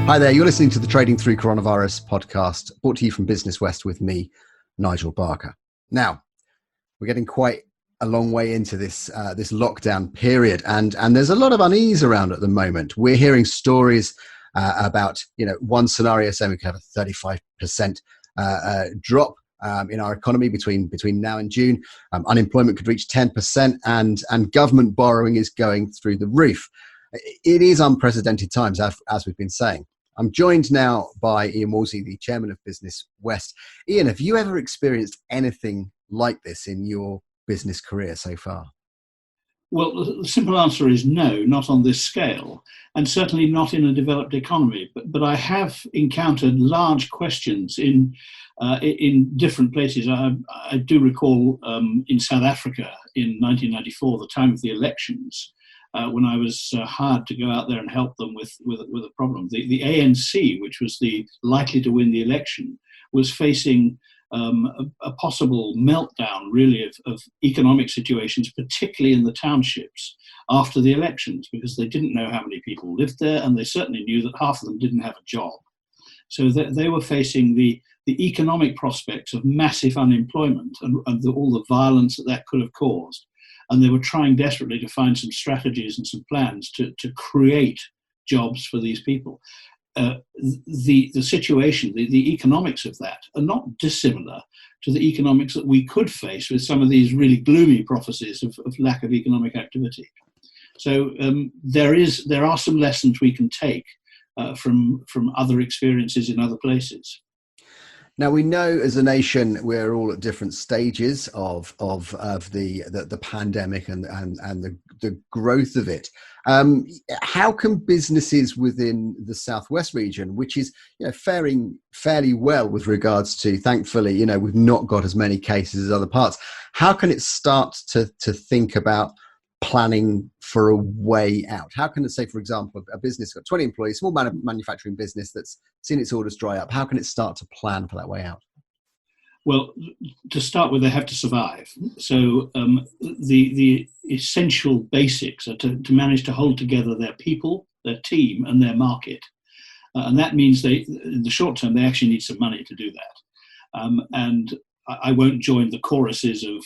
Hi there, you're listening to the Trading Through Coronavirus podcast, brought to you from Business West with me, Nigel Barker. Now, we're getting quite a long way into this lockdown period, and there's a lot of unease around at the moment. We're hearing stories about, one scenario saying we could have a 35% drop in our economy between now and June. Unemployment could reach 10%, and government borrowing is going through the roof. It is unprecedented times, as we've been saying. I'm joined now by Iain Wolsey, the chairman of Business West. Iain, have you ever experienced anything like this in your business career so far? Well, the simple answer is no, not on this scale, and certainly not in a developed economy. But I have encountered large questions in different places. I do recall in South Africa in 1994, the time of the elections, when I was hired to go out there and help them with a problem. The ANC, which was likely to win the election, was facing a possible meltdown, really, of economic situations, particularly in the townships after the elections, because they didn't know how many people lived there, and they certainly knew that half of them didn't have a job. So they were facing the economic prospects of massive unemployment and all the violence that could have caused. And they were trying desperately to find some strategies and some plans to create jobs for these people. The situation, the economics of that are not dissimilar to the economics that we could face with some of these really gloomy prophecies of lack of economic activity. So there are some lessons we can take from other experiences in other places. Now, we know as a nation we're all at different stages of the pandemic and the growth of it. How can businesses within the Southwest region, which is faring fairly well with regards to, thankfully, we've not got as many cases as other parts, how can it start to think about planning for a way out? How can it, say, for example, a business got 20 employees, small manufacturing business that's seen its orders dry up, how can it start to plan for that way out? Well, to start with, they have to survive. So the essential basics are to manage to hold together their people, their team, and their market. And that means in the short term, they actually need some money to do that. And I won't join the choruses of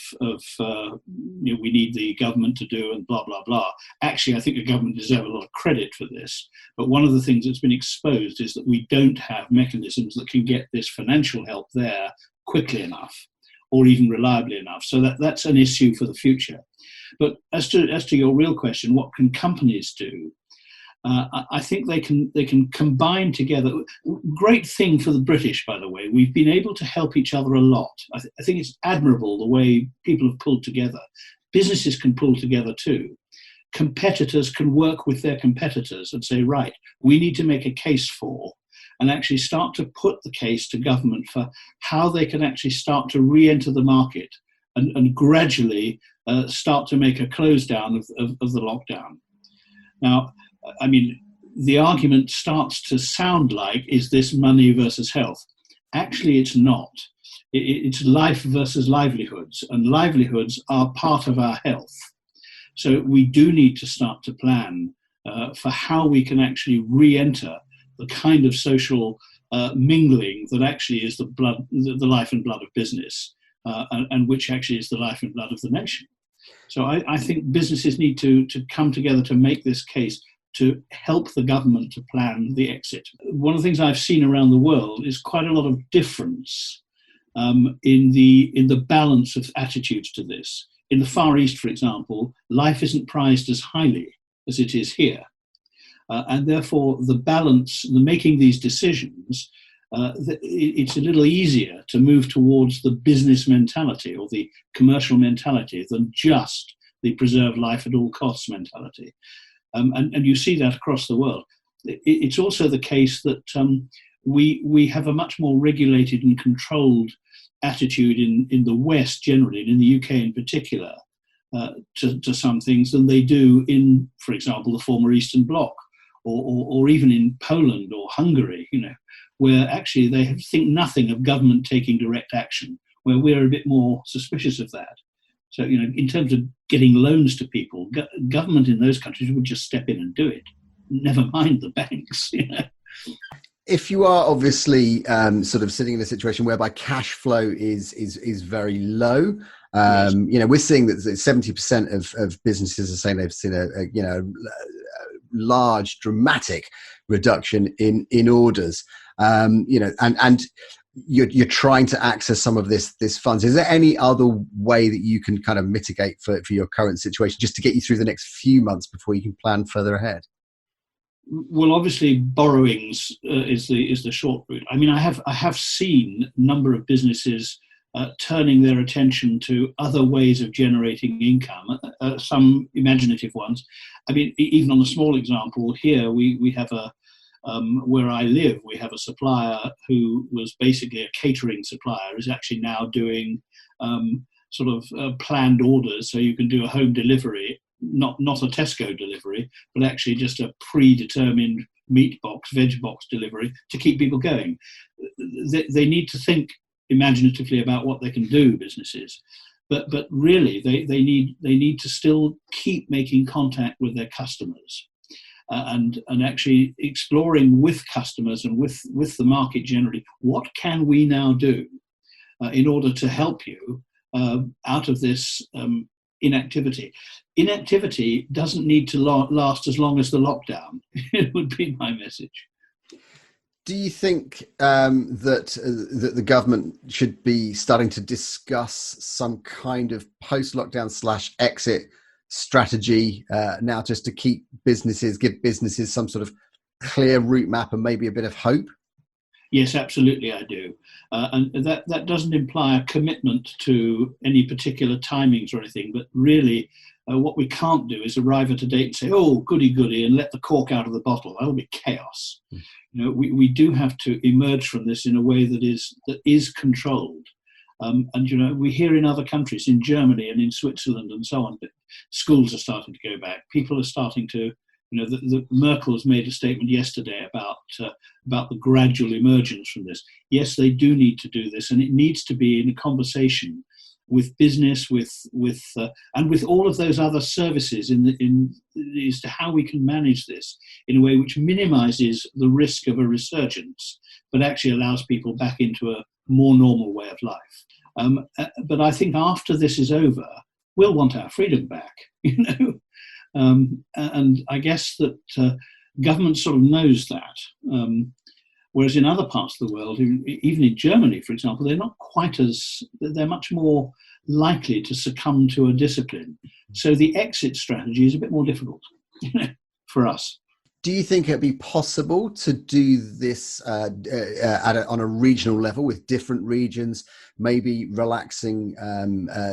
we need the government to do and blah, blah, blah. Actually, I think the government deserves a lot of credit for this. But one of the things that's been exposed is that we don't have mechanisms that can get this financial help there quickly enough or even reliably enough. So that's an issue for the future. But as to your real question, what can companies do? I think they can combine together. Great thing for the British, by the way. We've been able to help each other a lot. I think it's admirable the way people have pulled together. Businesses can pull together too. Competitors can work with their competitors and say, right, we need to make a case for, and actually start to put the case to government for how they can actually start to re-enter the market and gradually start to make a close down of the lockdown. Now, I mean, the argument starts to sound like, is this money versus health? Actually, it's not. It's life versus livelihoods, and livelihoods are part of our health. So we do need to start to plan for how we can actually re-enter the kind of social mingling that actually is the life and blood of business, and which actually is the life and blood of the nation. So I think businesses need to come together to make this case, to help the government to plan the exit. One of the things I've seen around the world is quite a lot of difference in the balance of attitudes to this. In the Far East, for example, life isn't prized as highly as it is here. And therefore, the balance, the making these decisions, it's a little easier to move towards the business mentality or the commercial mentality than just the preserve life at all costs mentality. And you see that across the world. It's also the case that we have a much more regulated and controlled attitude in the West generally, and in the UK in particular, to some things than they do in, for example, the former Eastern Bloc, or even in Poland or Hungary, where actually they think nothing of government taking direct action, where we're a bit more suspicious of that. So, in terms of getting loans to people, government in those countries would just step in and do it. Never mind the banks. if you are obviously sort of sitting in a situation whereby cash flow is very low, Yes. we're seeing that 70% of businesses are saying they've seen a large dramatic reduction in orders. And you're trying to access some of this funds. Is there any other way that you can kind of mitigate for your current situation, just to get you through the next few months before you can plan further ahead? Well, obviously, borrowings is the short route. I mean, I have seen a number of businesses turning their attention to other ways of generating income, some imaginative ones. I mean, even on a small example, here we have where I live, we have a supplier who was basically a catering supplier, is actually now doing planned orders, so you can do a home delivery, not a Tesco delivery, but actually just a predetermined meat box, veg box delivery to keep people going. They need to think imaginatively about what they can do, businesses, but really they need to still keep making contact with their customers. And actually exploring with customers and with the market generally, what can we now do in order to help you out of this inactivity? Inactivity doesn't need to last as long as the lockdown. It would be my message. Do you think that the government should be starting to discuss some kind of post-lockdown / exit strategy now, just to give businesses some sort of clear route map and maybe a bit of hope? Yes, absolutely, I do. And that doesn't imply a commitment to any particular timings or anything, but really what we can't do is arrive at a date and say, oh, goody, and let the cork out of the bottle. That'll be chaos. We do have to emerge from this in a way that is controlled. And we hear in other countries, in Germany and in Switzerland and so on, that schools are starting to go back. People are starting to, the Merkel has made a statement yesterday about the gradual emergence from this. Yes, they do need to do this, and it needs to be in a conversation with business, and with all of those other services as to how we can manage this in a way which minimises the risk of a resurgence, but actually allows people back into a more normal way of life. But I think after this is over, we'll want our freedom back, and I guess that government sort of knows that. Whereas in other parts of the world, even in Germany, for example, they're much more likely to succumb to a discipline. So the exit strategy is a bit more difficult for us. Do you think it'd be possible to do this on a regional level with different regions, maybe relaxing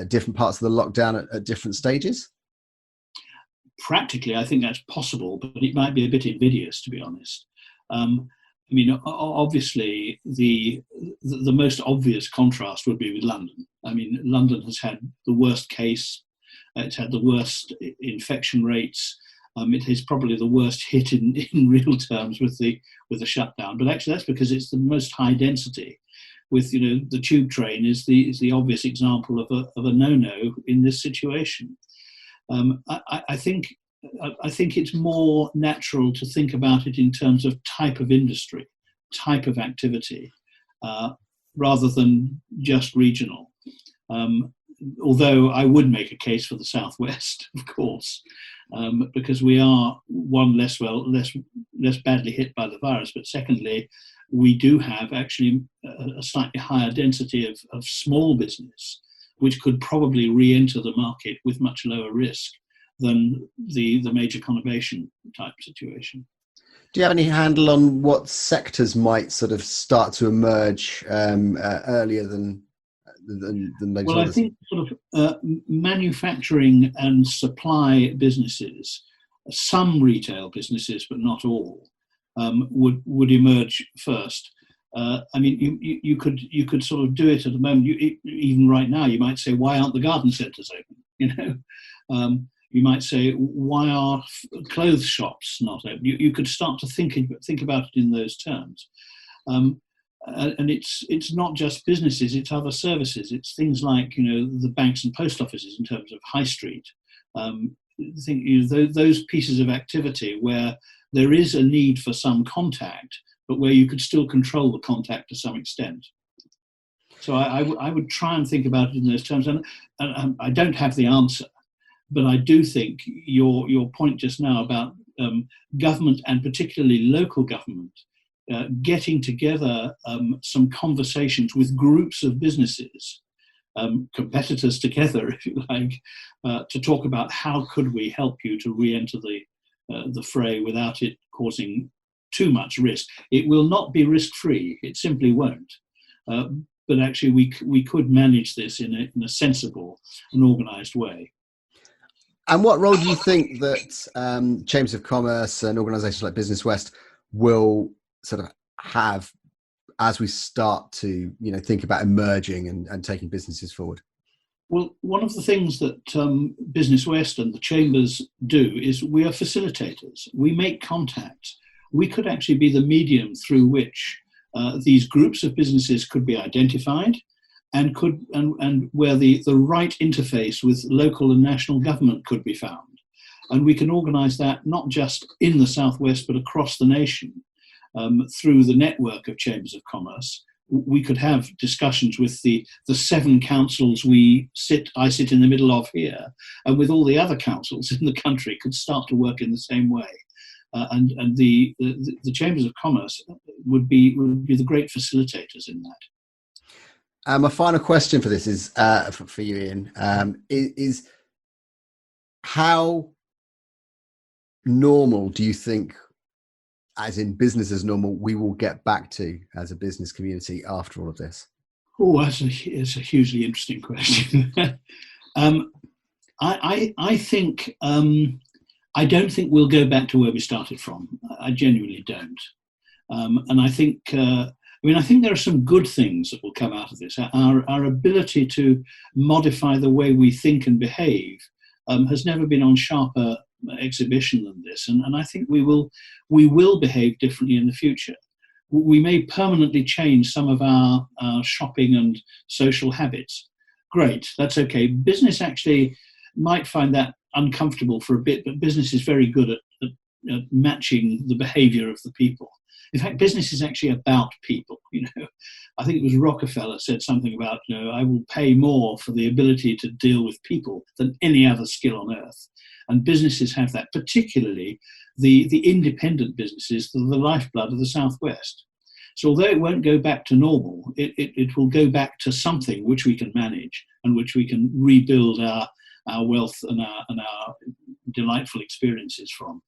different parts of the lockdown at different stages? Practically, I think that's possible, but it might be a bit invidious, to be honest. I mean, obviously, the most obvious contrast would be with London. I mean, London has had the worst case. It's had the worst infection rates. It is probably the worst hit in real terms with the shutdown. But actually, that's because it's the most high density. With the tube train is the obvious example of a no-no in this situation. I think it's more natural to think about it in terms of type of industry, type of activity, rather than just regional. Although I would make a case for the Southwest, of course, because we are, one, less badly hit by the virus, but secondly, we do have actually a slightly higher density of small business, which could probably re-enter the market with much lower risk than the major conurbation type situation. Do you have any handle on what sectors might sort of start to emerge earlier than maybe? Well, I think sort of manufacturing and supply businesses, some retail businesses, but not all, would emerge first. I mean, you could sort of do it at the moment. Even right now, you might say, why aren't the garden centres open? You might say, why are clothes shops not open? You could start to think about it in those terms. And it's not just businesses; it's other services. It's things like the banks and post offices in terms of high street. Those pieces of activity where there is a need for some contact, but where you could still control the contact to some extent. So I would try and think about it in those terms. And I don't have the answer, but I do think your point just now about government, and particularly local government, getting together some conversations with groups of businesses, competitors together, if you like, to talk about how could we help you to re-enter the fray without it causing too much risk. It will not be risk-free. It simply won't. But actually, we could manage this in a sensible and organised way. And what role do you think that chambers of commerce and organisations like Business West will sort of have as we start to, think about emerging and taking businesses forward? Well, one of the things that Business West and the chambers do is we are facilitators. We make contact. We could actually be the medium through which these groups of businesses could be identified, and where the right interface with local and national government could be found. And we can organise that not just in the Southwest, but across the nation through the network of chambers of commerce. We could have discussions with the 7 councils I sit in the middle of here, and with all the other councils in the country could start to work in the same way. And the chambers of commerce would be the great facilitators in that. My final question for this is for you, Iain, is how normal do you think, as in business as normal, we will get back to as a business community after all of this? Oh, it's a hugely interesting question. I think I don't think we'll go back to where we started from. I genuinely don't. And I think I think there are some good things that will come out of this. Our ability to modify the way we think and behave has never been on sharper exhibition than this. And I think we will behave differently in the future. We may permanently change some of our shopping and social habits. Great, that's okay. Business actually might find that uncomfortable for a bit, but business is very good at matching the behavior of the people. In fact, business is actually about people. I think it was Rockefeller said something about, I will pay more for the ability to deal with people than any other skill on earth. And businesses have that, particularly the independent businesses, the lifeblood of the Southwest. So although it won't go back to normal, it will go back to something which we can manage and which we can rebuild our wealth and our delightful experiences from.